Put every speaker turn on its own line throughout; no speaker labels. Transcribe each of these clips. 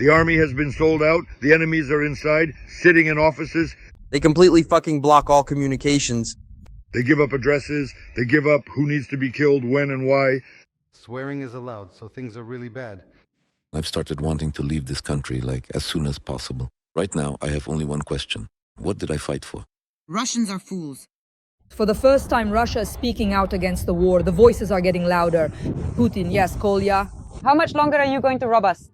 The army has been sold out. The enemies are inside, sitting in offices.
They completely fucking block all communications.
They give up addresses. They give up who needs to be killed, when and why.
Swearing is allowed, so things are really bad.
I've started wanting to leave this country, as soon as possible. Right now, I have only one question. What did I fight for?
Russians are fools.
For the first time, Russia is speaking out against the war. The voices are getting louder. Putin, yes, Kolya.
How much longer are you going to rob us?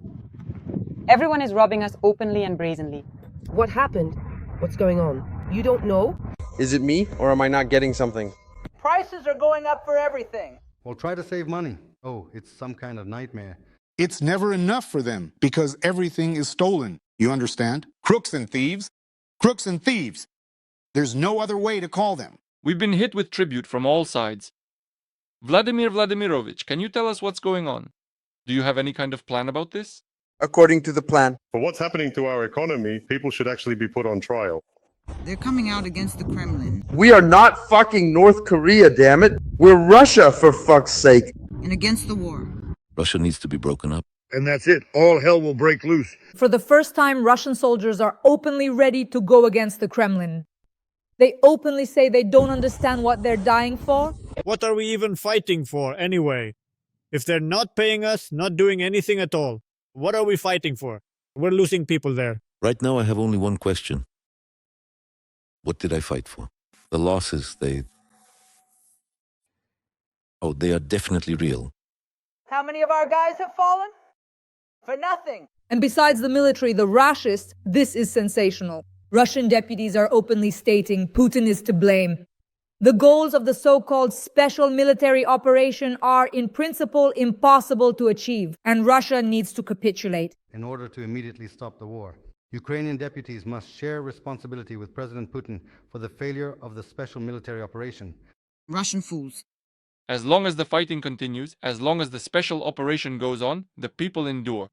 Everyone is robbing us openly and brazenly.
What happened? What's going on? You don't know?
Is it me, or am I not getting something?
Prices are going up for everything.
Well, try to save money. Oh, it's some kind of nightmare.
It's never enough for them because everything is stolen. You understand? Crooks and thieves. Crooks and thieves. There's no other way to call them.
We've been hit with tribute from all sides. Vladimir Vladimirovich, can you tell us what's going on? Do you have any kind of plan about this?
According to the plan.
For what's happening to our economy, people should actually be put on trial.
They're coming out against the Kremlin.
We are not fucking North Korea, damn it. We're Russia, for fuck's sake.
And against the war.
Russia needs to be broken up.
And that's it. All hell will break loose.
For the first time, Russian soldiers are openly ready to go against the Kremlin. They openly say they don't understand what they're dying for.
What are we even fighting for, anyway? If they're not paying us, not doing anything at all, what are we fighting for? We're losing people there.
Right now, I have only one question. What did I fight for? The losses, they are definitely real.
How many of our guys have fallen? For nothing.
And besides the military, the rashists, this is sensational. Russian deputies are openly stating Putin is to blame. The goals of the so-called special military operation are, in principle, impossible to achieve, and Russia needs to capitulate.
In order to immediately stop the war, Ukrainian deputies must share responsibility with President Putin for the failure of the special military operation.
Russian fools.
As long as the fighting continues, as long as the special operation goes on, the people endure.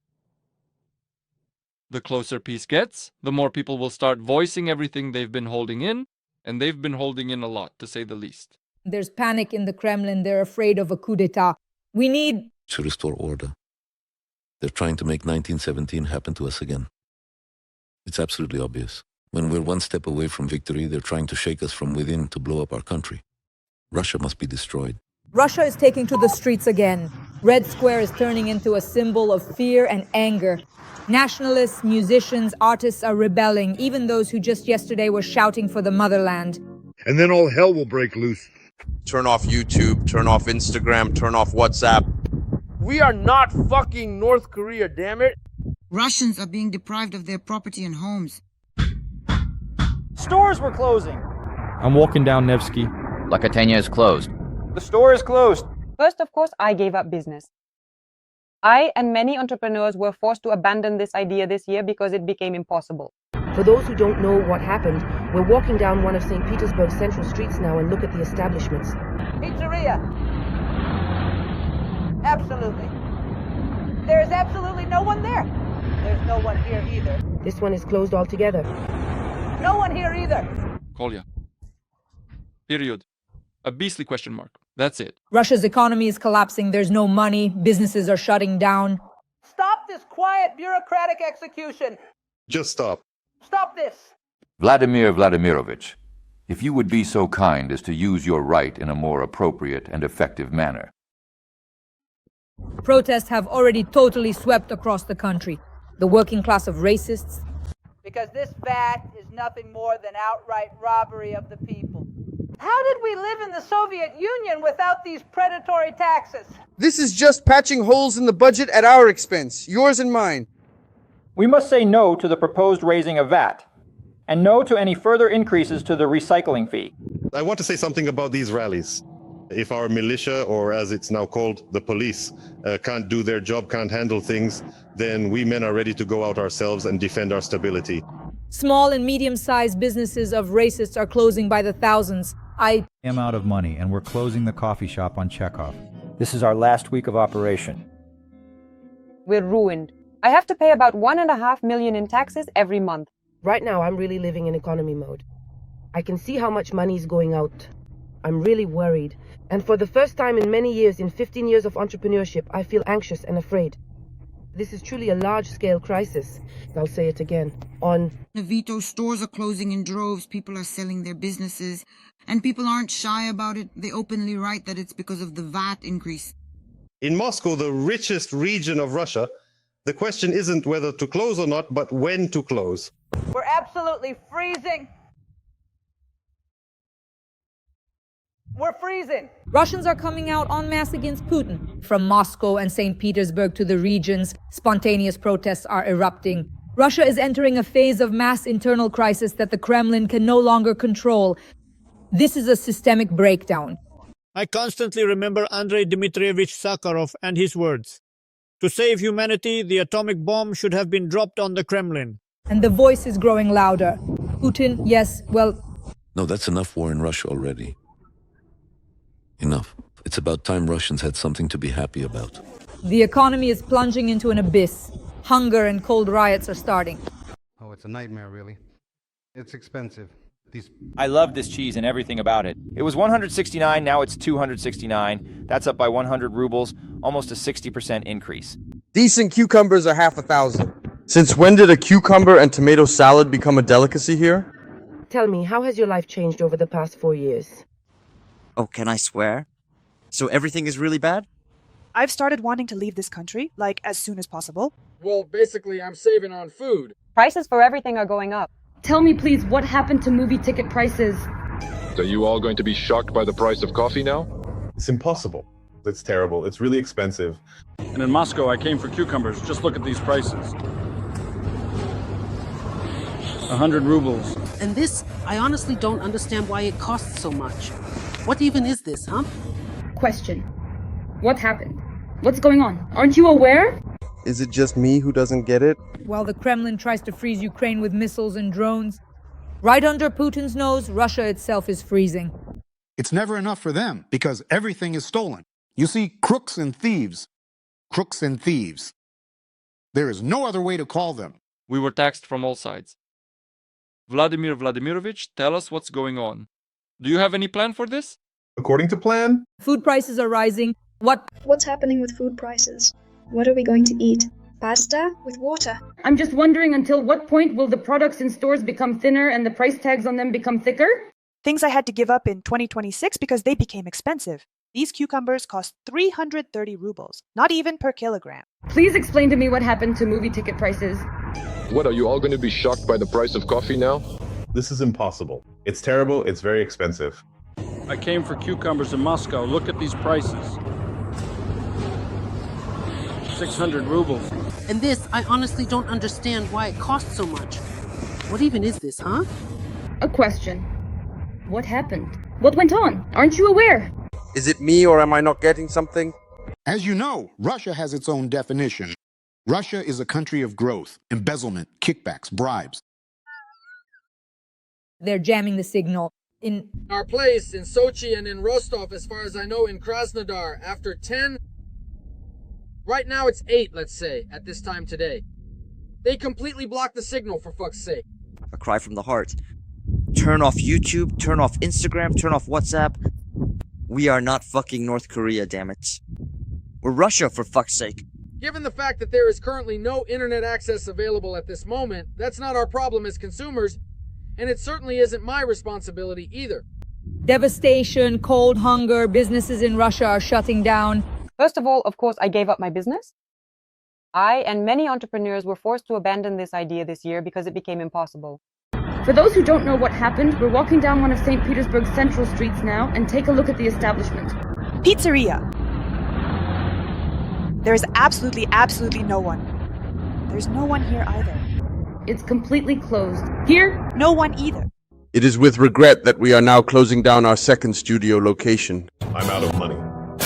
The closer peace gets, the more people will start voicing everything they've been holding in, and they've been holding in a lot, to say the least.
There's panic in the Kremlin. They're afraid of a coup d'etat. We need
to restore order. They're trying to make 1917 happen to us again. It's absolutely obvious. When we're one step away from victory, they're trying to shake us from within to blow up our country. Russia must be destroyed.
Russia is taking to the streets again. Red Square is turning into a symbol of fear and anger. Nationalists, musicians, artists are rebelling, even those who just yesterday were shouting for the motherland.
And then all hell will break loose.
Turn off YouTube, turn off Instagram, turn off WhatsApp. We are not fucking North Korea, damn it.
Russians are being deprived of their property and homes.
Stores were closing.
I'm walking down Nevsky.
La Catania is closed.
The store is closed.
First, of course, I gave up business. I and many entrepreneurs were forced to abandon this idea this year because it became impossible.
For those who don't know what happened, we're walking down one of St. Petersburg's central streets now and look at the establishments.
Pizzeria. Absolutely. There is absolutely no one there. There's no one here either.
This one is closed altogether.
No one here either.
Kolya. Period. A beastly question mark. That's it.
Russia's economy is collapsing. There's no money. Businesses are shutting down.
Stop this quiet bureaucratic execution.
Just stop.
Stop this.
Vladimir Vladimirovich, if you would be so kind as to use your right in a more appropriate and effective manner.
Protests have already totally swept across the country. The working class of racists.
Because this VAT is nothing more than outright robbery of the people. How did we live in the Soviet Union without these predatory taxes?
This is just patching holes in the budget at our expense, yours and mine.
We must say no to the proposed raising of VAT, and no to any further increases to the recycling fee.
I want to say something about these rallies. If our militia, or as it's now called, the police, can't do their job, can't handle things, then we men are ready to go out ourselves and defend our stability.
Small and medium-sized businesses of racists are closing by the thousands. I
am out of money, and we're closing the coffee shop on Chekhov.
This is our last week of operation.
We're ruined. I have to pay about $1.5 million in taxes every month.
Right now, I'm really living in economy mode. I can see how much money is going out. I'm really worried. And for the first time in many years, in 15 years of entrepreneurship, I feel anxious and afraid. This is truly a large-scale crisis. I'll say it again. On
Vito, stores are closing in droves, people are selling their businesses, and people aren't shy about it. They openly write that it's because of the VAT increase.
In Moscow, the richest region of Russia, the question isn't whether to close or not, but when to close.
We're absolutely freezing. We're freezing.
Russians are coming out en masse against Putin. From Moscow and St. Petersburg to the regions, spontaneous protests are erupting. Russia is entering a phase of mass internal crisis that the Kremlin can no longer control. This is a systemic breakdown.
I constantly remember Andrei Dmitrievich Sakharov and his words. To save humanity, the atomic bomb should have been dropped on the Kremlin.
And the voice is growing louder. Putin, yes, well...
No, that's enough war in Russia already. Enough. It's about time Russians had something to be happy about.
The economy is plunging into an abyss. Hunger and cold riots are starting.
Oh, it's a nightmare, really. It's expensive.
I love this cheese and everything about it. It was 169, now it's 269. That's up by 100 rubles, almost a 60% increase.
Decent cucumbers are half $1,000. Since when did a cucumber and tomato salad become a delicacy here?
Tell me, how has your life changed over the past 4 years?
Oh, can I swear? So everything is really bad?
I've started wanting to leave this country, like, as soon as possible.
Well, basically, I'm saving on food.
Prices for everything are going up.
Tell me, please, what happened to movie ticket prices?
Are you all going to be shocked by the price of coffee now?
It's impossible. It's terrible. It's really expensive.
And in Moscow, I came for cucumbers. Just look at these prices. 100 rubles.
And this, I honestly don't understand why it costs so much. What even is this, huh?
Question. What happened? What's going on? Aren't you aware?
Is it just me who doesn't get it?
While the Kremlin tries to freeze Ukraine with missiles and drones, right under Putin's nose, Russia itself is freezing.
It's never enough for them because everything is stolen. You see, crooks and thieves. Crooks and thieves. There is no other way to call them.
We were taxed from all sides. Vladimir Vladimirovich, tell us what's going on. Do you have any plan for this?
According to plan?
Food prices are rising.
What's happening with food prices? What are we going to eat? Pasta with water?
I'm just wondering, until what point will the products in stores become thinner and the price tags on them become thicker?
Things I had to give up in 2026 because they became expensive. These cucumbers cost 330 rubles, not even per kilogram.
Please explain to me what happened to movie ticket prices.
What, are you all going to be shocked by the price of coffee now?
This is impossible. It's terrible. It's very expensive.
I came for cucumbers in Moscow. Look at these prices. 600 rubles.
And this, I honestly don't understand why it costs so much. What even is this, huh?
A question. What happened? What went on? Aren't you aware?
Is it me or am I not getting something?
As you know, Russia has its own definition. Russia is a country of growth, embezzlement, kickbacks, bribes.
They're jamming the signal. In
our place, in Sochi and in Rostov, as far as I know, in Krasnodar, after 10... Right now it's 8, let's say, at this time today. They completely blocked the signal, for fuck's sake.
A cry from the heart. Turn off YouTube, turn off Instagram, turn off WhatsApp. We are not fucking North Korea, damn it. We're Russia, for fuck's sake.
Given the fact that there is currently no internet access available at this moment, that's not our problem as consumers, and it certainly isn't my responsibility either.
devastation, cold, hunger, businesses in Russia are shutting down.
First of all, of course, I gave up my business. I and many entrepreneurs were forced to abandon this idea this year because it became impossible.
For those who don't know what happened, we're walking down one of St. Petersburg's central streets now and take a look at the establishment.
Pizzeria. There is absolutely no one. There's no one here either.
It's completely closed. Here?
No one either.
It is with regret that we are now closing down our second studio location.
I'm out of money.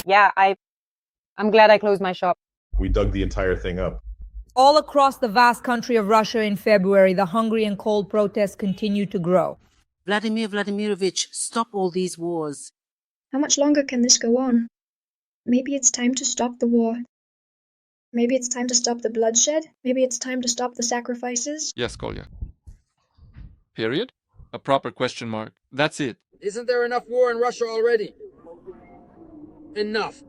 Yeah, I'm glad I closed my shop.
We dug the entire thing up.
All across the vast country of Russia in February, the hungry and cold protests continued to grow.
Vladimir Vladimirovich, stop all these wars.
How much longer can this go on? Maybe it's time to stop the war. Maybe it's time to stop the bloodshed. Maybe it's time to stop the sacrifices.
Yes, Kolya. Period? A proper question mark. That's it.
Isn't there enough war in Russia already? Enough.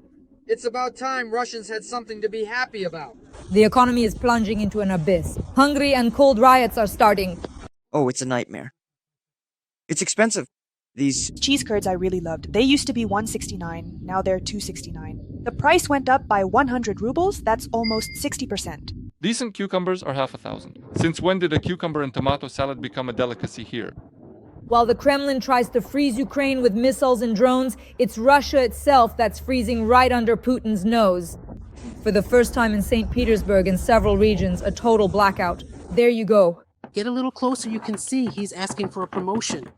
It's about time Russians had something to be happy about.
The economy is plunging into an abyss. Hungry and cold riots are starting.
Oh, it's a nightmare. It's expensive. These
cheese curds I really loved. They used to be 169, now they're 269. The price went up by 100 rubles, that's almost 60%.
Decent cucumbers are half $1,000. Since when did a cucumber and tomato salad become a delicacy here?
While the Kremlin tries to freeze Ukraine with missiles and drones, it's Russia itself that's freezing right under Putin's nose. For the first time in St. Petersburg and several regions, a total blackout. There you go.
Get a little closer, you can see he's asking for a promotion.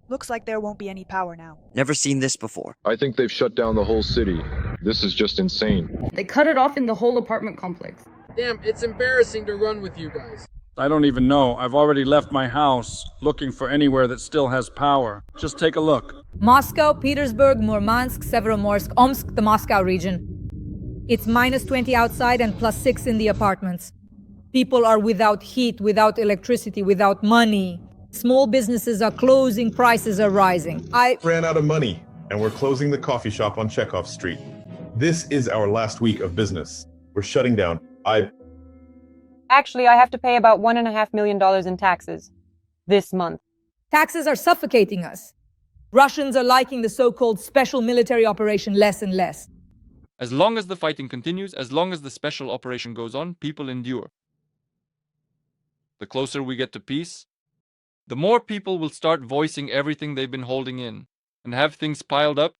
Looks like there won't be any power now.
Never seen this before.
I think they've shut down the whole city. This is just insane.
They cut it off in the whole apartment complex.
Damn, it's embarrassing to run with you guys.
I don't even know. I've already left my house, looking for anywhere that still has power. Just take a look.
Moscow, Petersburg, Murmansk, Severomorsk, Omsk, the Moscow region. It's -20 outside and +6 in the apartments. People are without heat, without electricity, without money. Small businesses are closing, prices are rising. I
ran out of money, and we're closing the coffee shop on Chekhov Street. This is our last week of business. We're shutting down.
Actually, I have to pay about $1.5 million in taxes this month.
Taxes are suffocating us. Russians are liking the so-called special military operation less and less.
As long as the fighting continues, as long as the special operation goes on, people endure. The closer we get to peace, the more people will start voicing everything they've been holding in and have things piled up.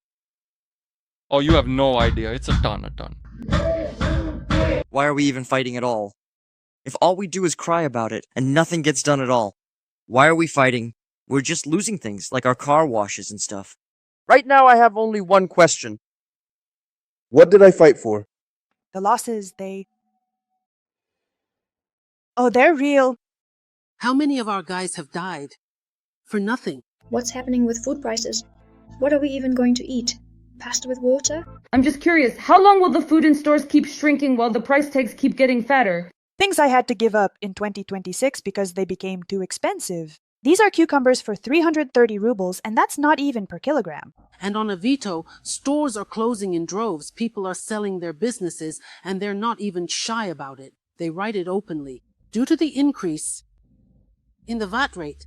Oh, you have no idea. It's a ton.
Why are we even fighting at all? If all we do is cry about it and nothing gets done at all, why are we fighting? We're just losing things, like our car washes and stuff.
Right now, I have only one question. What did I fight for?
The losses, Oh, they're real.
How many of our guys have died? For nothing.
What's happening with food prices? What are we even going to eat? Pasta with water?
I'm just curious, how long will the food in stores keep shrinking while the price tags keep getting fatter?
Things I had to give up in 2026 because they became too expensive. These are cucumbers for 330 rubles, and that's not even per kilogram.
And on Avito, stores are closing in droves. People are selling their businesses, and they're not even shy about it. They write it openly. Due to the increase in the VAT rate.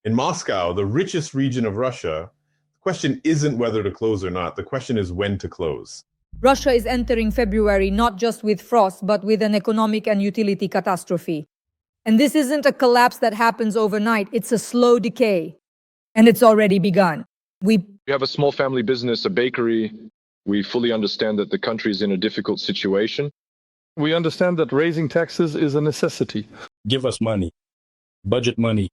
In Moscow, the richest region of Russia, the question isn't whether to close or not. The question is when to close.
Russia is entering February not just with frost, but with an economic and utility catastrophe. And this isn't a collapse that happens overnight. It's a slow decay. And it's already begun. We
have a small family business, a bakery. We fully understand that the country is in a difficult situation.
We understand that raising taxes is a necessity.
Give us money. Budget money.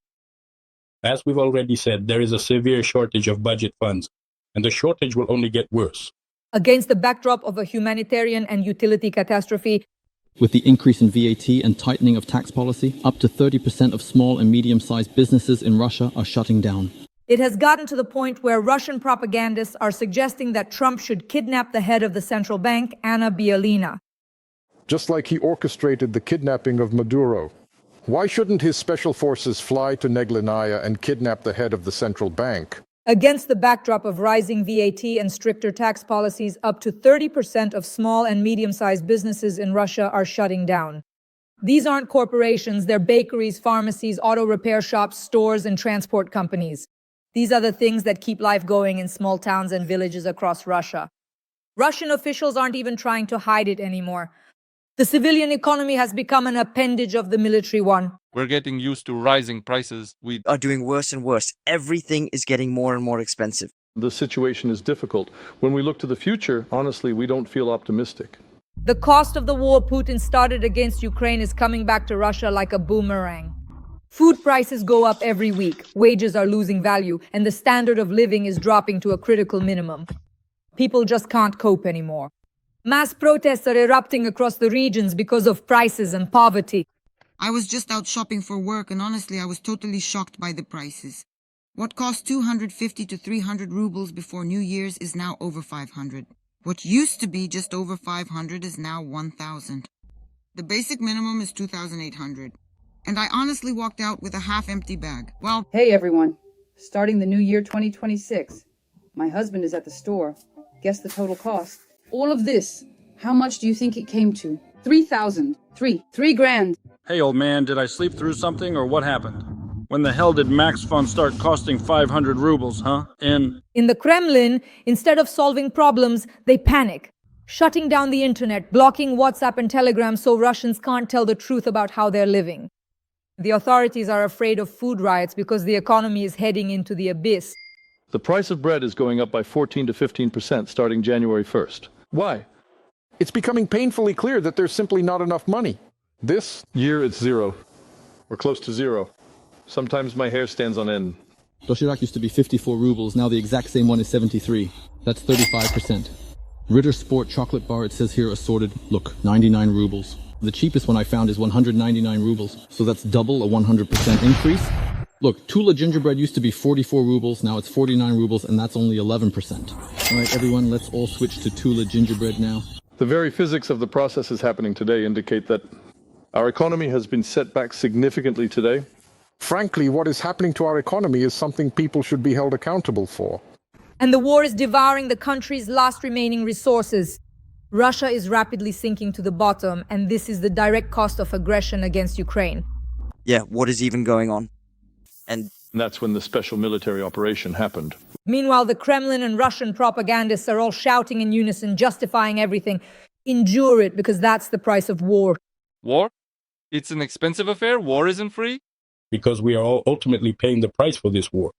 As we've already said, there is a severe shortage of budget funds, and the shortage will only get worse.
Against the backdrop of a humanitarian and utility catastrophe,
with the increase in VAT and tightening of tax policy, up to 30% of small and medium-sized businesses in Russia are shutting down.
It has gotten to the point where Russian propagandists are suggesting that Trump should kidnap the head of the central bank, Anna Bielina.
Just like he orchestrated the kidnapping of Maduro. Why shouldn't his special forces fly to Neglinaya and kidnap the head of the central bank?
Against the backdrop of rising VAT and stricter tax policies, up to 30% of small and medium-sized businesses in Russia are shutting down. These aren't corporations, they're bakeries, pharmacies, auto repair shops, stores, and transport companies. These are the things that keep life going in small towns and villages across Russia. Russian officials aren't even trying to hide it anymore. The civilian economy has become an appendage of the military one.
We're getting used to rising prices. We
are doing worse and worse. Everything is getting more and more expensive.
The situation is difficult. When we look to the future, honestly, we don't feel optimistic.
The cost of the war Putin started against Ukraine is coming back to Russia like a boomerang. Food prices go up every week, wages are losing value, and the standard of living is dropping to a critical minimum. People just can't cope anymore. Mass protests are erupting across the regions because of prices and poverty.
I was just out shopping for work, and honestly, I was totally shocked by the prices. What cost 250 to 300 rubles before New Year's is now over 500. What used to be just over 500 is now 1,000. The basic minimum is 2,800. And I honestly walked out with a half-empty bag. Well,
Hey everyone, starting the new year 2026. My husband is at the store. Guess the total cost. All of this, how much do you think it came to? 3,000. Three grand.
Hey, old man, did I sleep through something or what happened? When the hell did Max Fun start costing 500 rubles, huh? In
the Kremlin, instead of solving problems, they panic, shutting down the internet, blocking WhatsApp and Telegram so Russians can't tell the truth about how they're living. The authorities are afraid of food riots because the economy is heading into the abyss.
The price of bread is going up by 14 to 15% starting January 1st. Why?
It's becoming painfully clear that there's simply not enough money. This
year it's zero, or close to zero. Sometimes my hair stands on end.
Doshirak used to be 54 rubles, now the exact same one is 73. That's 35%. Ritter Sport chocolate bar, it says here assorted, look, 99 rubles. The cheapest one I found is 199 rubles, so that's double a 100% increase. Look, Tula gingerbread used to be 44 rubles, now it's 49 rubles, and that's only 11%. All right, everyone, let's all switch to Tula gingerbread now.
The very physics of the processes happening today indicate that our economy has been set back significantly today.
Frankly, what is happening to our economy is something people should be held accountable for.
And the war is devouring the country's last remaining resources. Russia is rapidly sinking to the bottom, and this is the direct cost of aggression against Ukraine.
Yeah, what is even going on? And
that's when the special military operation happened.
Meanwhile, the Kremlin and Russian propagandists are all shouting in unison, justifying everything. Endure it, because that's the price of war.
War? It's an expensive affair? War isn't free?
Because we are all ultimately paying the price for this war,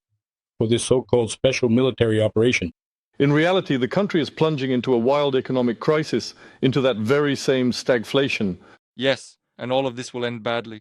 for this so-called special military operation.
In reality, the country is plunging into a wild economic crisis, into that very same stagflation.
Yes, and all of this will end badly.